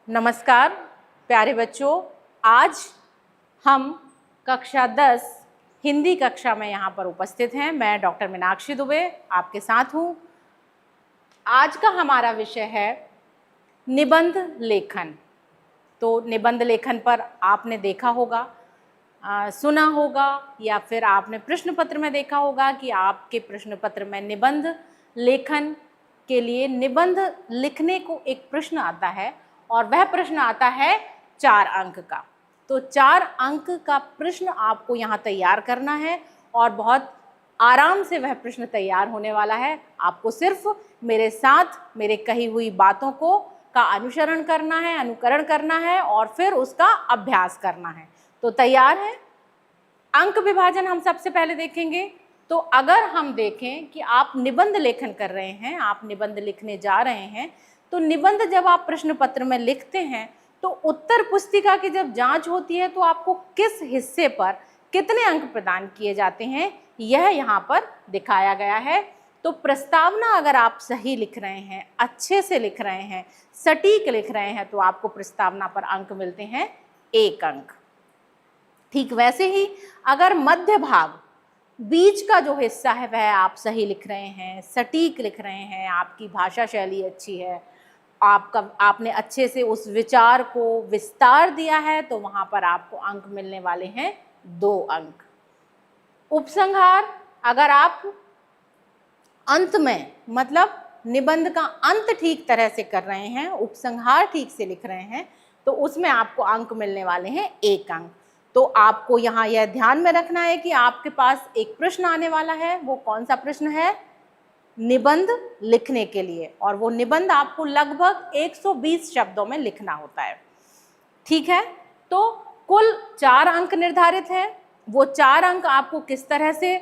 नमस्कार प्यारे बच्चों, आज हम कक्षा 10 हिंदी कक्षा में यहाँ पर उपस्थित हैं। मैं डॉक्टर मीनाक्षी दुबे आपके साथ हूँ। आज का हमारा विषय है निबंध लेखन। तो निबंध लेखन पर आपने देखा होगा, सुना होगा या फिर आपने प्रश्न पत्र में देखा होगा कि आपके प्रश्न पत्र में निबंध लेखन के लिए निबंध लिखने को एक प्रश्न आता है और वह प्रश्न आता है 4 अंक का। तो 4 अंक का प्रश्न आपको यहाँ तैयार करना है और बहुत आराम से वह प्रश्न तैयार होने वाला है। आपको सिर्फ मेरे साथ मेरे कही हुई बातों का अनुसरण करना है, अनुकरण करना है और फिर उसका अभ्यास करना है। तो तैयार है? अंक विभाजन हम सबसे पहले देखेंगे। तो अगर हम देखें कि आप निबंध लेखन कर रहे हैं, आप निबंध लिखने जा रहे हैं, तो निबंध जब आप प्रश्न पत्र में लिखते हैं तो उत्तर पुस्तिका की जब जांच होती है तो आपको किस हिस्से पर कितने अंक प्रदान किए जाते हैं यह यहाँ पर दिखाया गया है। तो प्रस्तावना अगर आप सही लिख रहे हैं, अच्छे से लिख रहे हैं, सटीक लिख रहे हैं तो आपको प्रस्तावना पर अंक मिलते हैं 1 अंक। ठीक वैसे ही अगर मध्य भाग, बीच का जो हिस्सा है वह आप सही लिख रहे हैं, सटीक लिख रहे हैं, आपकी भाषा शैली अच्छी है, आपने अच्छे से उस विचार को विस्तार दिया है, तो वहाँ पर आपको अंक मिलने वाले हैं 2 अंक। उपसंहार अगर आप अंत में, मतलब निबंध का अंत ठीक तरह से कर रहे हैं, उपसंहार ठीक से लिख रहे हैं, तो उसमें आपको अंक मिलने वाले हैं 1 अंक। तो आपको यहाँ यह ध्यान में रखना है कि आपके पास एक प्रश्न आने वाला है। वो कौन सा प्रश्न है? निबंध लिखने के लिए, और वो निबंध आपको लगभग 120 शब्दों में लिखना होता है। ठीक है, तो कुल 4 अंक निर्धारित है। वो 4 अंक आपको किस तरह से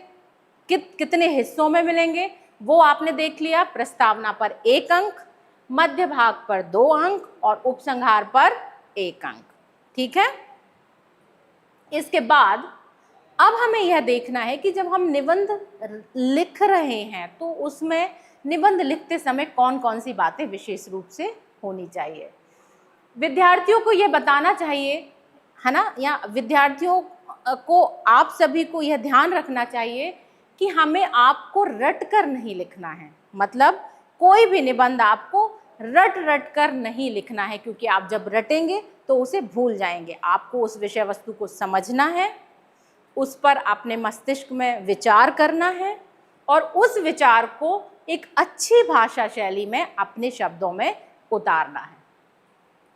कितने हिस्सों में मिलेंगे वो आपने देख लिया। प्रस्तावना पर 1 अंक, मध्य भाग पर 2 अंक और उपसंहार पर 1 अंक। ठीक है, इसके बाद अब हमें यह देखना है कि जब हम निबंध लिख रहे हैं तो उसमें निबंध लिखते समय कौन कौन सी बातें विशेष रूप से होनी चाहिए। विद्यार्थियों को यह बताना चाहिए, है ना, या विद्यार्थियों को, आप सभी को यह ध्यान रखना चाहिए कि हमें आपको रट कर नहीं लिखना है। मतलब कोई भी निबंध आपको रट कर नहीं लिखना है, क्योंकि आप जब रटेंगे तो उसे भूल जाएंगे। आपको उस विषय वस्तु को समझना है, उस पर अपने मस्तिष्क में विचार करना है और उस विचार को एक अच्छी भाषा शैली में अपने शब्दों में उतारना है।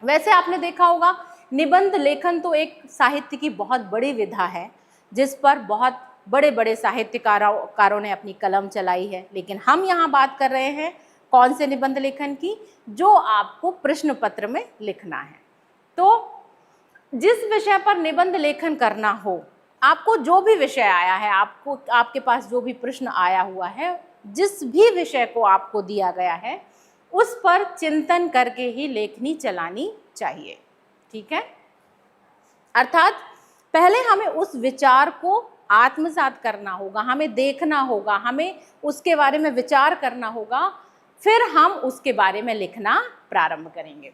वैसे आपने देखा होगा, निबंध लेखन तो एक साहित्य की बहुत बड़ी विधा है जिस पर बहुत बड़े बड़े साहित्यकारों ने अपनी कलम चलाई है। लेकिन हम यहाँ बात कर रहे हैं कौन से निबंध लेखन की? जो आपको प्रश्न पत्र में लिखना है। तो जिस विषय पर निबंध लेखन करना हो, आपको जो भी विषय आया है, आपके पास जो भी प्रश्न आया हुआ है, जिस भी विषय को आपको दिया गया है उस पर चिंतन करके ही लेखनी चलानी चाहिए। ठीक है, अर्थात पहले हमें उस विचार को आत्मसात करना होगा, हमें देखना होगा, हमें उसके बारे में विचार करना होगा, फिर हम उसके बारे में लिखना प्रारंभ करेंगे।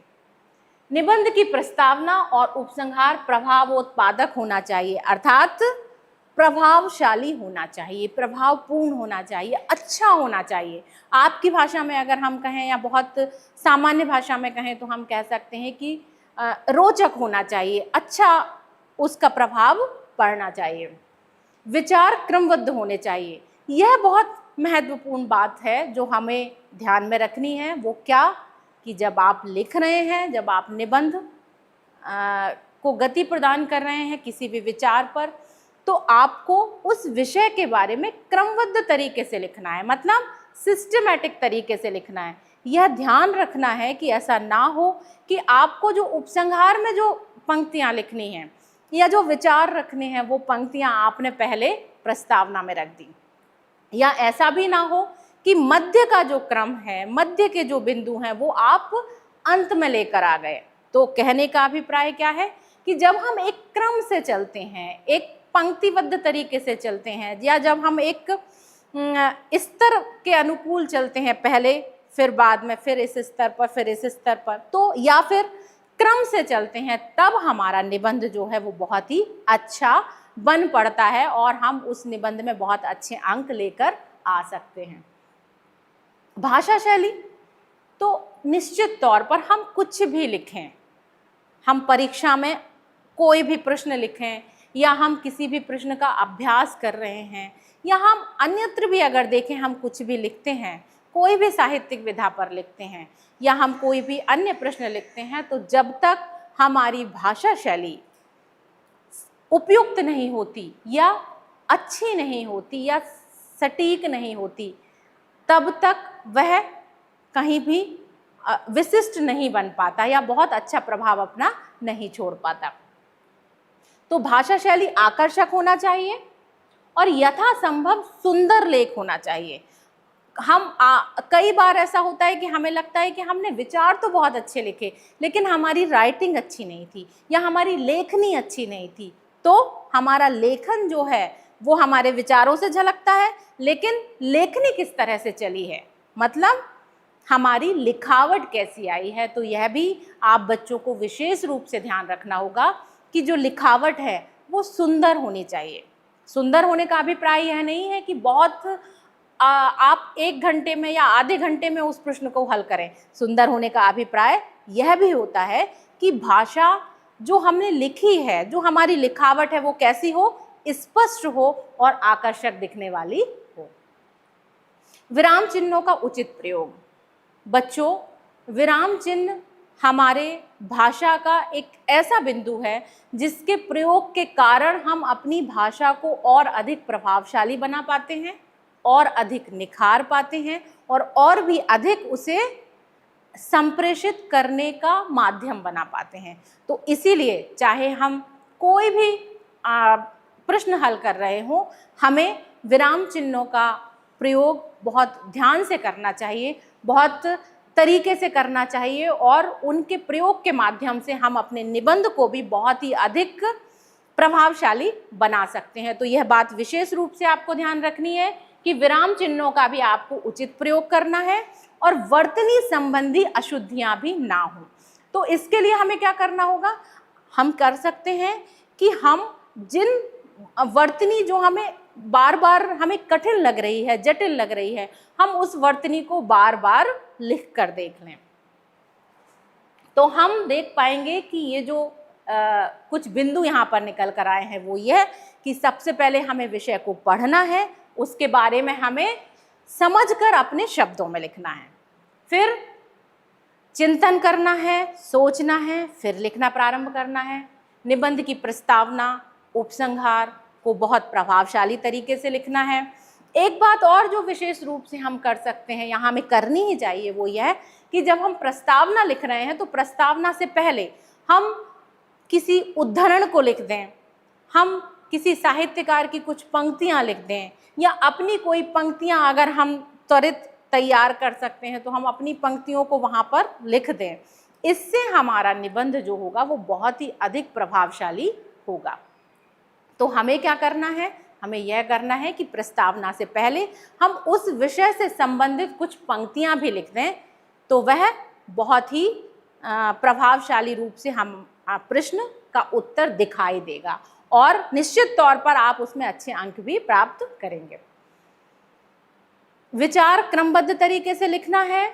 निबंध की प्रस्तावना और उपसंहार प्रभावोत्पादक होना चाहिए, अर्थात प्रभावशाली होना चाहिए, प्रभावपूर्ण होना चाहिए, अच्छा होना चाहिए। आपकी भाषा में अगर हम कहें या बहुत सामान्य भाषा में कहें तो हम कह सकते हैं कि रोचक होना चाहिए, अच्छा उसका प्रभाव पड़ना चाहिए। विचार क्रमबद्ध होने चाहिए। यह बहुत महत्वपूर्ण बात है जो हमें ध्यान में रखनी है। वो क्या कि जब आप लिख रहे हैं, जब आप निबंध को गति प्रदान कर रहे हैं किसी भी विचार पर, तो आपको उस विषय के बारे में क्रमबद्ध तरीके से लिखना है, मतलब सिस्टमैटिक तरीके से लिखना है। यह ध्यान रखना है कि ऐसा ना हो कि आपको जो उपसंहार में जो पंक्तियां लिखनी हैं या जो विचार रखने हैं वो पंक्तियां आपने पहले प्रस्तावना में रख दी, या ऐसा भी ना हो कि मध्य का जो क्रम है, मध्य के जो बिंदु हैं वो आप अंत में लेकर आ गए। तो कहने का अभिप्राय क्या है कि जब हम एक क्रम से चलते हैं, एक पंक्तिबद्ध तरीके से चलते हैं, या जब हम एक स्तर के अनुकूल चलते हैं, पहले फिर बाद में फिर इस स्तर पर फिर इस स्तर पर, तो या फिर क्रम से चलते हैं तब हमारा निबंध जो है वो बहुत ही अच्छा बन पड़ता है और हम उस निबंध में बहुत अच्छे अंक लेकर आ सकते हैं। भाषा शैली तो निश्चित तौर पर हम कुछ भी लिखें, हम परीक्षा में कोई भी प्रश्न लिखें या हम किसी भी प्रश्न का अभ्यास कर रहे हैं या हम अन्यत्र भी अगर देखें हम कुछ भी लिखते हैं, कोई भी साहित्यिक विधा पर लिखते हैं या हम कोई भी अन्य प्रश्न लिखते हैं, तो जब तक हमारी भाषा शैली उपयुक्त नहीं होती या अच्छी नहीं होती या सटीक नहीं होती, तब तक वह कहीं भी विशिष्ट नहीं बन पाता या बहुत अच्छा प्रभाव अपना नहीं छोड़ पाता। तो भाषा शैली आकर्षक होना चाहिए और यथासंभव सुंदर लेख होना चाहिए। कई बार ऐसा होता है कि हमें लगता है कि हमने विचार तो बहुत अच्छे लिखे लेकिन हमारी राइटिंग अच्छी नहीं थी या हमारी लेखनी अच्छी नहीं थी, तो हमारा लेखन जो है वो हमारे विचारों से झलकता है, लेकिन लेखनी किस तरह से चली है, मतलब हमारी लिखावट कैसी आई है। तो यह भी आप बच्चों को विशेष रूप से ध्यान रखना होगा कि जो लिखावट है वो सुंदर होनी चाहिए। सुंदर होने का अभिप्राय यह नहीं है कि बहुत आप 1 घंटे में या आधे घंटे में उस प्रश्न को हल करें। सुंदर होने का अभिप्राय यह भी होता है कि भाषा जो हमने लिखी है, जो हमारी लिखावट है वो कैसी हो, स्पष्ट हो और आकर्षक दिखने वाली हो। विराम चिन्हों का उचित प्रयोग। बच्चों, विराम चिन्ह हमारे भाषा का एक ऐसा बिंदु है जिसके प्रयोग के कारण हम अपनी भाषा को और अधिक प्रभावशाली बना पाते हैं और अधिक निखार पाते हैं और भी अधिक उसे संप्रेषित करने का माध्यम बना पाते हैं। तो इसीलिए चाहे हम कोई भी प्रश्न हल कर रहे हों, हमें विराम चिन्हों का प्रयोग बहुत ध्यान से करना चाहिए, बहुत तरीके से करना चाहिए और उनके प्रयोग के माध्यम से हम अपने निबंध को भी बहुत ही अधिक प्रभावशाली बना सकते हैं। तो यह बात विशेष रूप से आपको ध्यान रखनी है कि विराम चिन्हों का भी आपको उचित प्रयोग करना है और वर्तनी संबंधी अशुद्धियां भी ना हो। तो इसके लिए हमें क्या करना होगा, हम कर सकते हैं कि हम जिन वर्तनी जो हमें बार बार हमें कठिन लग रही है, जटिल लग रही है, हम उस वर्तनी को बार बार लिख कर देख लें, तो हम देख पाएंगे कि ये जो कुछ बिंदु यहाँ पर निकल कर आए हैं वो यह कि सबसे पहले हमें विषय को पढ़ना है, उसके बारे में हमें समझकर अपने शब्दों में लिखना है, फिर चिंतन करना है, सोचना है, फिर लिखना प्रारंभ करना है। निबंध की प्रस्तावना, उपसंहार को बहुत प्रभावशाली तरीके से लिखना है। एक बात और जो विशेष रूप से हम कर सकते हैं, यहाँ हमें करनी ही चाहिए, वो यह है कि जब हम प्रस्तावना लिख रहे हैं तो प्रस्तावना से पहले हम किसी उद्धरण को लिख दें, हम किसी साहित्यकार की कुछ पंक्तियाँ लिख दें या अपनी कोई पंक्तियाँ अगर हम त्वरित तैयार कर सकते हैं तो हम अपनी पंक्तियों को वहाँ पर लिख दें। इससे हमारा निबंध जो होगा वो बहुत ही अधिक प्रभावशाली होगा। तो हमें क्या करना है, हमें यह करना है कि प्रस्तावना से पहले हम उस विषय से संबंधित कुछ पंक्तियाँ भी लिख दें, तो वह बहुत ही प्रभावशाली रूप से हम प्रश्न का उत्तर दिखाई देगा और निश्चित तौर पर आप उसमें अच्छे अंक भी प्राप्त करेंगे। विचार क्रमबद्ध तरीके से लिखना है,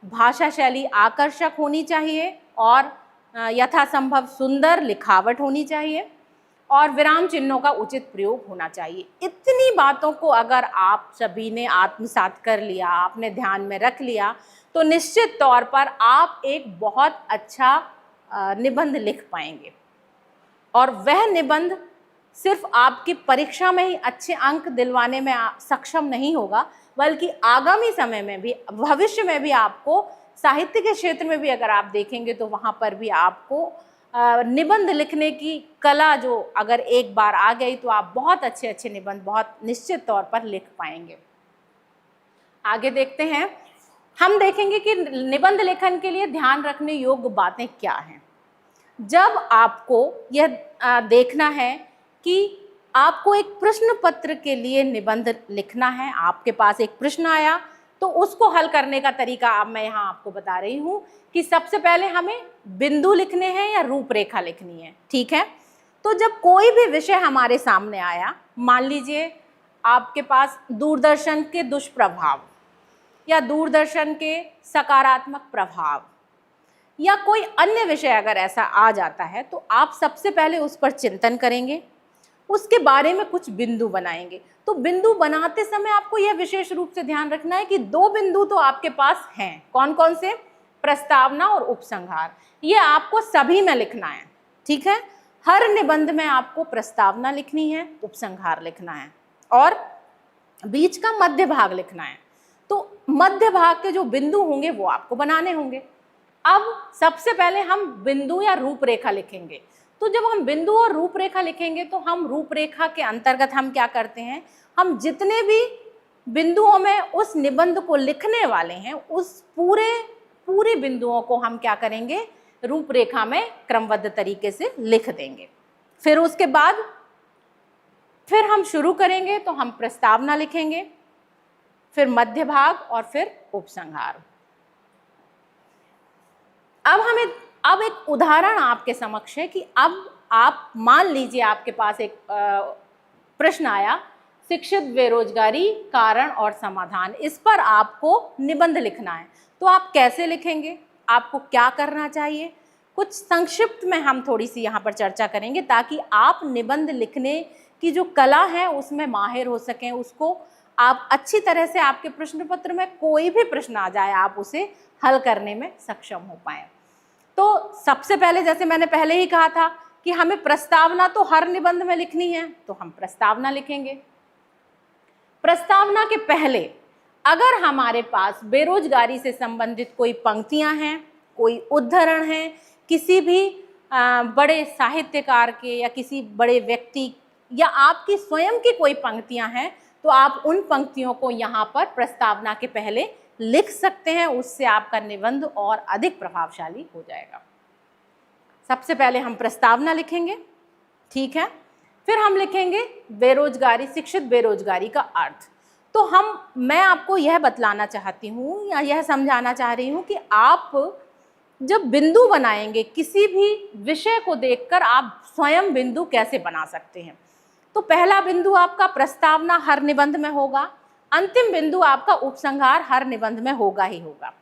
भाषा शैली आकर्षक होनी चाहिए और यथासंभव सुंदर लिखावट होनी चाहिए और विराम चिन्हों का उचित प्रयोग होना चाहिए। इतनी बातों को अगर आप सभी ने आत्मसात कर लिया, आपने ध्यान में रख लिया, तो निश्चित तौर पर आप एक बहुत अच्छा निबंध लिख पाएंगे और वह निबंध सिर्फ आपकी परीक्षा में ही अच्छे अंक दिलवाने में सक्षम नहीं होगा, बल्कि आगामी समय में भी, भविष्य में भी आपको साहित्य के क्षेत्र में भी अगर आप देखेंगे तो वहाँ पर भी आपको निबंध लिखने की कला जो अगर एक बार आ गई तो आप बहुत अच्छे अच्छे निबंध बहुत निश्चित तौर पर लिख पाएंगे। आगे देखते हैं, हम देखेंगे कि निबंध लेखन के लिए ध्यान रखने योग्य बातें क्या हैं। जब आपको यह देखना है कि आपको एक प्रश्न पत्र के लिए निबंध लिखना है, आपके पास एक प्रश्न आया, तो उसको हल करने का तरीका अब मैं यहाँ आपको बता रही हूँ कि सबसे पहले हमें बिंदु लिखने हैं या रूपरेखा लिखनी है, ठीक है। तो जब कोई भी विषय हमारे सामने आया, मान लीजिए आपके पास दूरदर्शन के दुष्प्रभाव या दूरदर्शन के सकारात्मक प्रभाव या कोई अन्य विषय अगर ऐसा आ जाता है, तो आप सबसे पहले उस पर चिंतन करेंगे, उसके बारे में कुछ बिंदु बनाएंगे। तो बिंदु बनाते समय आपको यह विशेष रूप से ध्यान रखना है कि 2 बिंदु तो आपके पास हैं। कौन कौन से? प्रस्तावना और उपसंहार। ये आपको सभी में लिखना है, ठीक है। हर निबंध में आपको प्रस्तावना लिखनी है, उपसंहार लिखना है और बीच का मध्य भाग लिखना है। तो मध्य भाग के जो बिंदु होंगे वो आपको बनाने होंगे। अब सबसे पहले हम बिंदु या रूपरेखा लिखेंगे। तो जब हम बिंदु और रूपरेखा लिखेंगे तो हम रूपरेखा के अंतर्गत हम क्या करते हैं, हम जितने भी बिंदुओं में उस निबंध को लिखने वाले हैं उस पूरे बिंदुओं को हम क्या करेंगे, रूपरेखा में क्रमबद्ध तरीके से लिख देंगे। फिर उसके बाद फिर हम शुरू करेंगे तो हम प्रस्तावना लिखेंगे, फिर मध्य भाग और फिर उपसंहार। अब एक उदाहरण आपके समक्ष है कि अब आप मान लीजिए आपके पास एक प्रश्न आया, शिक्षित बेरोजगारी कारण और समाधान। इस पर आपको निबंध लिखना है, तो आप कैसे लिखेंगे, आपको क्या करना चाहिए, कुछ संक्षिप्त में हम थोड़ी सी यहाँ पर चर्चा करेंगे ताकि आप निबंध लिखने की जो कला है उसमें माहिर हो सकें, उसको आप अच्छी तरह से आपके प्रश्न पत्र में कोई भी प्रश्न आ जाए आप उसे हल करने में सक्षम हो पाएं। तो सबसे पहले जैसे मैंने पहले ही कहा था कि हमें प्रस्तावना तो हर निबंध में लिखनी है, तो हम प्रस्तावना लिखेंगे। प्रस्तावना के पहले अगर हमारे पास बेरोजगारी से संबंधित कोई पंक्तियां हैं, कोई उद्धरण हैं, किसी भी बड़े साहित्यकार के या किसी बड़े व्यक्ति या आपकी स्वयं की कोई पंक्तियां हैं, तो आप उन पंक्तियों को यहाँ पर प्रस्तावना के पहले लिख सकते हैं। उससे आपका निबंध और अधिक प्रभावशाली हो जाएगा। सबसे पहले हम प्रस्तावना लिखेंगे, ठीक है। फिर हम लिखेंगे बेरोजगारी, शिक्षित बेरोजगारी का अर्थ। तो मैं आपको यह बतलाना चाहती हूँ या यह समझाना चाह रही हूँ कि आप जब बिंदु बनाएंगे किसी भी विषय को देखकर आप स्वयं बिंदु कैसे बना सकते हैं। तो पहला बिंदु आपका प्रस्तावना हर निबंध में होगा, अंतिम बिंदु आपका उपसंहार हर निबंध में होगा ही होगा।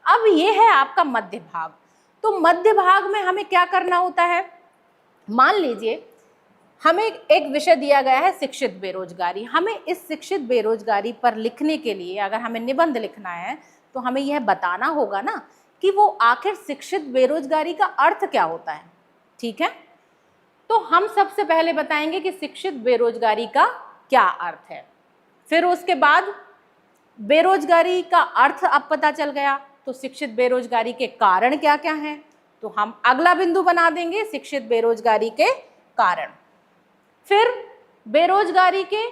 अब ये है आपका मध्य भाग। तो मध्य भाग में हमें क्या करना होता है, मान लीजिए हमें एक विषय दिया गया है शिक्षित बेरोजगारी। हमें इस शिक्षित बेरोजगारी पर लिखने के लिए अगर हमें निबंध लिखना है तो हमें यह बताना होगा ना कि वो आखिर शिक्षित बेरोजगारी का अर्थ क्या होता है, ठीक है। तो हम सबसे पहले बताएंगे कि शिक्षित बेरोजगारी का क्या अर्थ है। फिर उसके बाद बेरोजगारी का अर्थ अब पता चल गया, तो शिक्षित बेरोजगारी के कारण क्या क्या हैं, तो हम अगला बिंदु बना देंगे शिक्षित बेरोजगारी के कारण। फिर बेरोजगारी के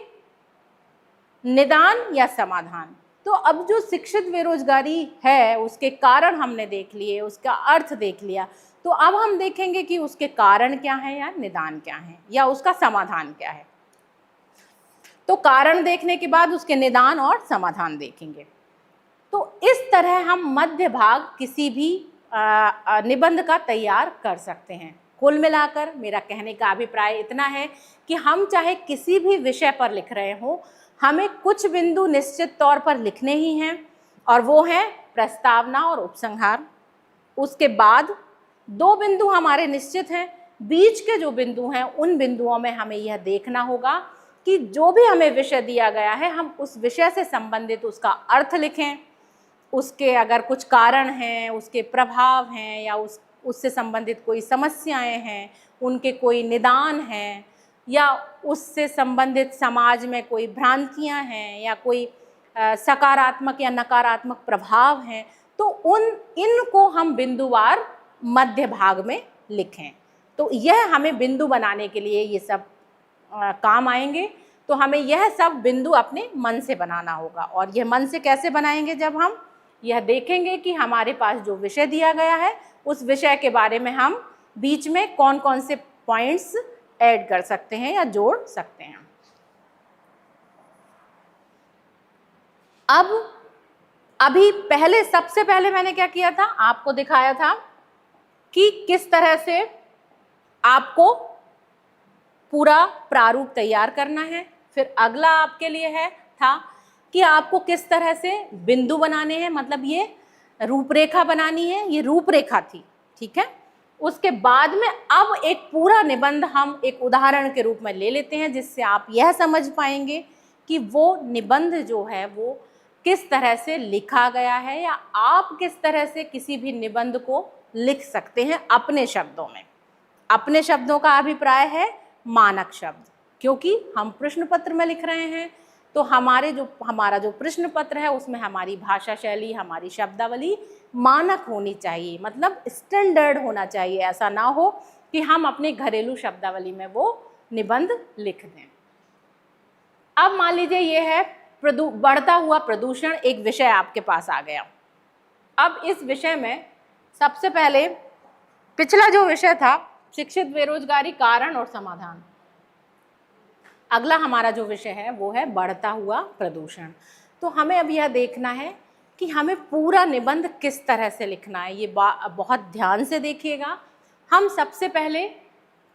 निदान या समाधान। तो अब जो शिक्षित बेरोजगारी है उसके कारण हमने देख लिए, उसका अर्थ देख लिया, तो अब हम देखेंगे कि उसके कारण क्या है या निदान क्या है या उसका समाधान क्या है। तो कारण देखने के बाद उसके निदान और समाधान देखेंगे। तो इस तरह हम मध्य भाग किसी भी निबंध का तैयार कर सकते हैं। कुल मिलाकर मेरा कहने का अभिप्राय इतना है कि हम चाहे किसी भी विषय पर लिख रहे हों, हमें कुछ बिंदु निश्चित तौर पर लिखने ही हैं और वो हैं प्रस्तावना और उपसंहार। उसके बाद 2 बिंदु हमारे निश्चित हैं, बीच के जो बिंदु हैं उन बिंदुओं में हमें यह देखना होगा कि जो भी हमें विषय दिया गया है हम उस विषय से संबंधित उसका अर्थ लिखें, उसके अगर कुछ कारण हैं, उसके प्रभाव हैं या उससे संबंधित कोई समस्याएं हैं, उनके कोई निदान हैं या उससे संबंधित समाज में कोई भ्रांतियां हैं या कोई सकारात्मक या नकारात्मक प्रभाव हैं, तो इनको हम बिंदुवार मध्य भाग में लिखें। तो यह हमें बिंदु बनाने के लिए ये सब काम आएंगे। तो हमें यह सब बिंदु अपने मन से बनाना होगा। और यह मन से कैसे बनाएंगे, जब हम यह देखेंगे कि हमारे पास जो विषय दिया गया है उस विषय के बारे में हम बीच में कौन कौन से पॉइंट्स ऐड कर सकते हैं या जोड़ सकते हैं। अब अभी पहले, सबसे पहले मैंने क्या किया था, आपको दिखाया था कि किस तरह से आपको पूरा प्रारूप तैयार करना है। फिर अगला आपके लिए था कि आपको किस तरह से बिंदु बनाने हैं, मतलब ये रूपरेखा बनानी है, ये रूपरेखा थी, ठीक है। उसके बाद में अब एक पूरा निबंध हम एक उदाहरण के रूप में ले लेते हैं, जिससे आप यह समझ पाएंगे कि वो निबंध जो है वो किस तरह से लिखा गया है, या आप किस तरह से किसी भी निबंध को लिख सकते हैं अपने शब्दों में। अपने शब्दों का अभिप्राय है मानक शब्द, क्योंकि हम प्रश्न पत्र में लिख रहे हैं, तो हमारा जो प्रश्न पत्र है उसमें हमारी भाषा शैली, हमारी शब्दावली मानक होनी चाहिए, मतलब स्टैंडर्ड होना चाहिए। ऐसा ना हो कि हम अपने घरेलू शब्दावली में वो निबंध लिख दें। अब मान लीजिए ये है बढ़ता हुआ प्रदूषण, एक विषय आपके पास आ गया। अब इस विषय में सबसे पहले पिछला जो विषय था शिक्षित बेरोजगारी कारण और समाधान, अगला हमारा जो विषय है वो है बढ़ता हुआ प्रदूषण। तो हमें अब यह देखना है कि हमें पूरा निबंध किस तरह से लिखना है। ये बहुत ध्यान से देखिएगा। हम सबसे पहले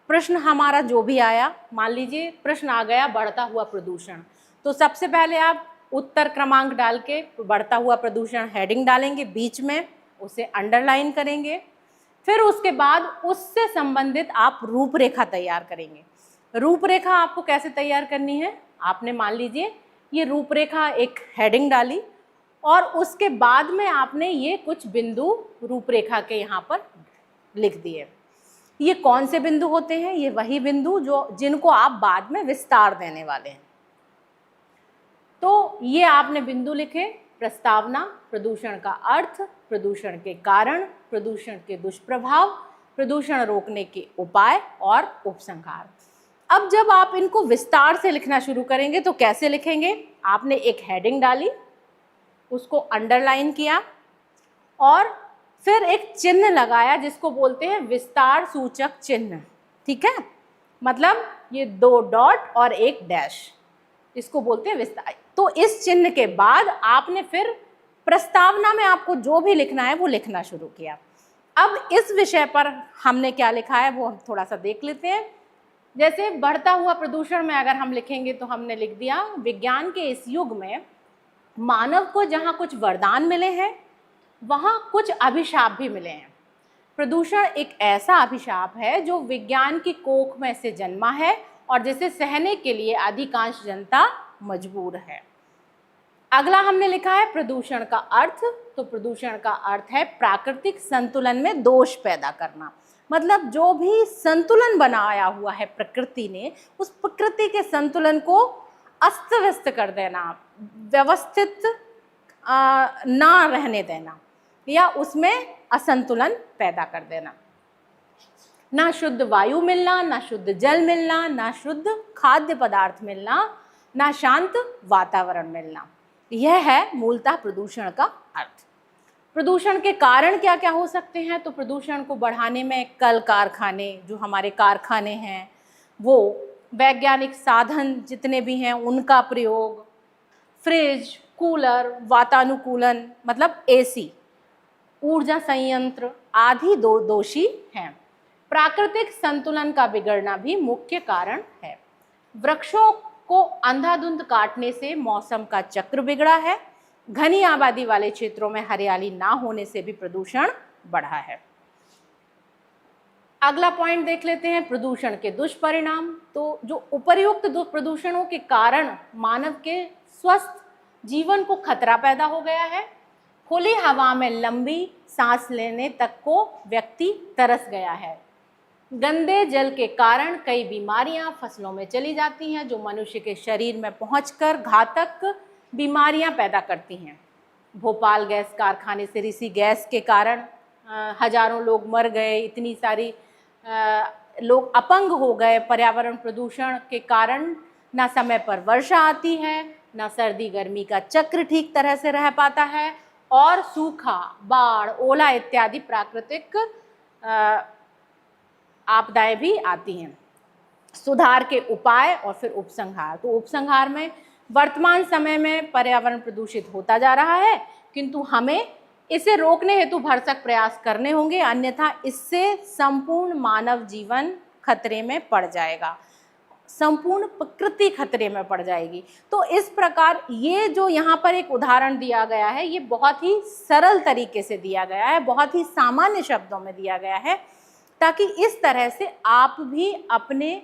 प्रश्न हमारा जो भी आया, मान लीजिए प्रश्न आ गया बढ़ता हुआ प्रदूषण, तो सबसे पहले आप उत्तर क्रमांक डाल के बढ़ता हुआ प्रदूषण हेडिंग डालेंगे, बीच में उसे अंडरलाइन करेंगे। फिर उसके बाद उससे संबंधित आप रूपरेखा तैयार करेंगे। रूपरेखा आपको कैसे तैयार करनी है, आपने मान लीजिए ये रूपरेखा एक हेडिंग डाली और उसके बाद में आपने ये कुछ बिंदु रूपरेखा के यहाँ पर लिख दिए। ये कौन से बिंदु होते हैं, ये वही बिंदु जिनको आप बाद में विस्तार देने वाले हैं। तो ये आपने बिंदु लिखे, प्रस्तावना, प्रदूषण का अर्थ, प्रदूषण के कारण, प्रदूषण के दुष्प्रभाव, प्रदूषण रोकने के उपाय और उपसंहार। अब जब आप इनको विस्तार से लिखना शुरू करेंगे तो कैसे लिखेंगे, आपने एक हेडिंग डाली, उसको अंडरलाइन किया और फिर एक चिन्ह लगाया जिसको बोलते हैं विस्तार सूचक चिन्ह, ठीक है। मतलब ये 2 डॉट और 1 डैश, इसको बोलते हैं विस्तार। तो इस चिन्ह के बाद आपने फिर प्रस्तावना में आपको जो भी लिखना है वो लिखना शुरू किया। अब इस विषय पर हमने क्या लिखा है वो हम थोड़ा सा देख लेते हैं। जैसे बढ़ता हुआ प्रदूषण में अगर हम लिखेंगे तो हमने लिख दिया, विज्ञान के इस युग में मानव को जहाँ कुछ वरदान मिले हैं वहाँ कुछ अभिशाप भी मिले हैं। प्रदूषण एक ऐसा अभिशाप है जो विज्ञान की कोख में से जन्मा है और जिसे सहने के लिए अधिकांश जनता मजबूर है। अगला हमने लिखा है प्रदूषण का अर्थ। तो प्रदूषण का अर्थ है प्राकृतिक संतुलन में दोष पैदा करना, मतलब जो भी संतुलन बनाया हुआ है प्रकृति ने, उस प्रकृति के संतुलन को अस्त व्यस्त कर देना, व्यवस्थित ना रहने देना या उसमें असंतुलन पैदा कर देना। ना शुद्ध वायु मिलना, ना शुद्ध जल मिलना, ना शुद्ध खाद्य पदार्थ मिलना, ना शांत वातावरण मिलना, यह है मूलतः प्रदूषण का अर्थ। प्रदूषण के कारण क्या क्या हो सकते हैं, तो प्रदूषण को बढ़ाने में कल कारखाने, जो हमारे कारखाने हैं वो, वैज्ञानिक साधन जितने भी हैं उनका प्रयोग, फ्रिज, कूलर, वातानुकूलन मतलब एसी, ऊर्जा संयंत्र आदि दोषी हैं। प्राकृतिक संतुलन का बिगड़ना भी मुख्य कारण है। वृक्षों को अंधाधुंध काटने से मौसम का चक्र बिगड़ा है। घनी आबादी वाले क्षेत्रों में हरियाली ना होने से भी प्रदूषण बढ़ा है। अगला पॉइंट देख लेते हैं, प्रदूषण के दुष्परिणाम। तो जो उपर्युक्त प्रदूषणों के कारण मानव के स्वस्थ जीवन को खतरा पैदा हो गया है। खुली हवा में लंबी सांस लेने तक को व्यक्ति तरस गया है। गंदे जल के कारण कई बीमारियां फसलों में चली जाती हैं जो मनुष्य के शरीर में पहुंचकर घातक बीमारियां पैदा करती हैं। भोपाल गैस कारखाने से रिसी गैस के कारण हजारों लोग मर गए, इतनी सारी लोग अपंग हो गए। पर्यावरण प्रदूषण के कारण ना समय पर वर्षा आती है, ना सर्दी गर्मी का चक्र ठीक तरह से रह पाता है और सूखा, बाढ़, ओला इत्यादि प्राकृतिक आपदाएं भी आती हैं। सुधार के उपाय और फिर उपसंहार। तो उपसंहार में वर्तमान समय में पर्यावरण प्रदूषित होता जा रहा है किंतु हमें इसे रोकने हेतु भरसक प्रयास करने होंगे, अन्यथा इससे संपूर्ण मानव जीवन खतरे में पड़ जाएगा, संपूर्ण प्रकृति खतरे में पड़ जाएगी। तो इस प्रकार ये जो यहाँ पर एक उदाहरण दिया गया है, ये बहुत ही सरल तरीके से दिया गया है, बहुत ही सामान्य शब्दों में दिया गया है, ताकि इस तरह से आप भी अपने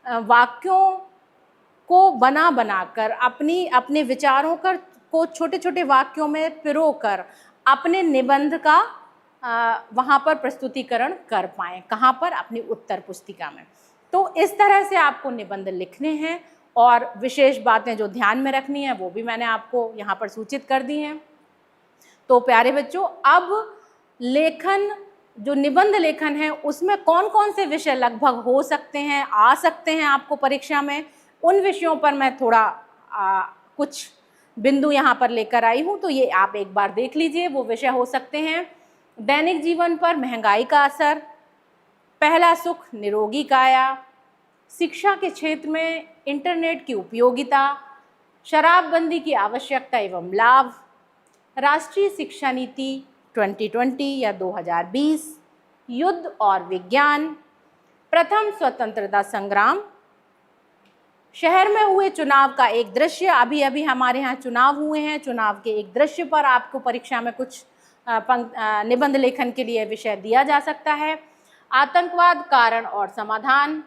वाक्यों को बनाकर अपने विचारों को छोटे छोटे वाक्यों में पिरोकर अपने निबंध का वहाँ पर प्रस्तुतिकरण कर पाएँ। कहाँ पर? अपनी उत्तर पुस्तिका में। तो इस तरह से आपको निबंध लिखने हैं और विशेष बातें जो ध्यान में रखनी है वो भी मैंने आपको यहाँ पर सूचित कर दी हैं। तो प्यारे बच्चों, अब लेखन, जो निबंध लेखन है, उसमें कौन कौन से विषय लगभग हो सकते हैं, आ सकते हैं आपको परीक्षा में, उन विषयों पर मैं थोड़ा कुछ बिंदु यहाँ पर लेकर आई हूँ। तो ये आप एक बार देख लीजिए। वो विषय हो सकते हैं दैनिक जीवन पर महंगाई का असर, पहला सुख निरोगी काया, शिक्षा के क्षेत्र में इंटरनेट की उपयोगिता, शराबबंदी की आवश्यकता एवं लाभ, राष्ट्रीय शिक्षा नीति 2020 या 2020, युद्ध और विज्ञान, प्रथम स्वतंत्रता संग्राम, शहर में हुए चुनाव का एक दृश्य, अभी अभी हमारे यहाँ चुनाव हुए हैं, चुनाव के एक दृश्य पर आपको परीक्षा में कुछ निबंध लेखन के लिए विषय दिया जा सकता है, आतंकवाद कारण और समाधान,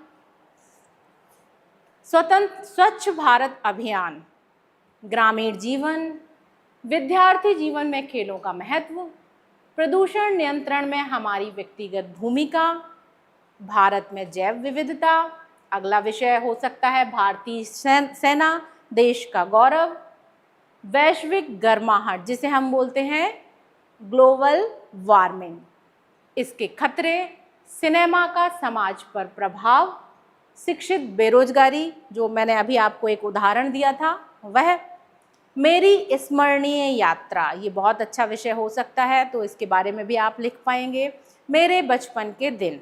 स्वच्छ भारत अभियान, ग्रामीण जीवन, विद्यार्थी जीवन में खेलों का महत्व, प्रदूषण नियंत्रण में हमारी व्यक्तिगत भूमिका, भारत में जैव विविधता, अगला विषय हो सकता है भारतीय सेना देश का गौरव, वैश्विक गर्माहट जिसे हम बोलते हैं ग्लोबल वार्मिंग, इसके खतरे, सिनेमा का समाज पर प्रभाव, शिक्षित बेरोजगारी, जो मैंने अभी आपको एक उदाहरण दिया था वह, मेरी स्मरणीय यात्रा, ये बहुत अच्छा विषय हो सकता है, तो इसके बारे में भी आप लिख पाएंगे, मेरे बचपन के दिन।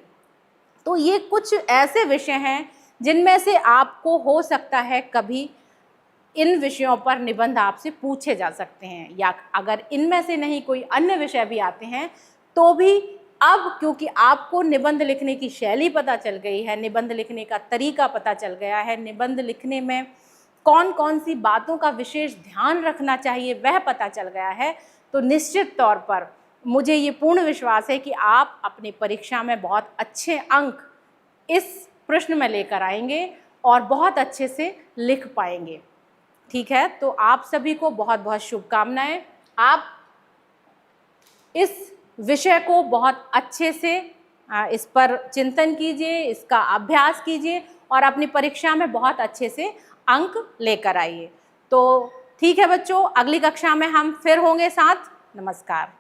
तो ये कुछ ऐसे विषय हैं जिनमें से आपको हो सकता है कभी इन विषयों पर निबंध आपसे पूछे जा सकते हैं, या अगर इनमें से नहीं कोई अन्य विषय भी आते हैं तो भी अब क्योंकि आपको निबंध लिखने की शैली पता चल गई है, निबंध लिखने का तरीका पता चल गया है, निबंध लिखने में कौन कौन सी बातों का विशेष ध्यान रखना चाहिए वह पता चल गया है, तो निश्चित तौर पर मुझे ये पूर्ण विश्वास है कि आप अपनी परीक्षा में बहुत अच्छे अंक इस प्रश्न में लेकर आएंगे और बहुत अच्छे से लिख पाएंगे। ठीक है, तो आप सभी को बहुत बहुत शुभकामनाएं। आप इस विषय को बहुत अच्छे से इस पर चिंतन कीजिए, इसका अभ्यास कीजिए और अपनी परीक्षा में बहुत अच्छे से अंक लेकर आइए। तो ठीक है बच्चों, अगली कक्षा में हम फिर होंगे साथ। नमस्कार।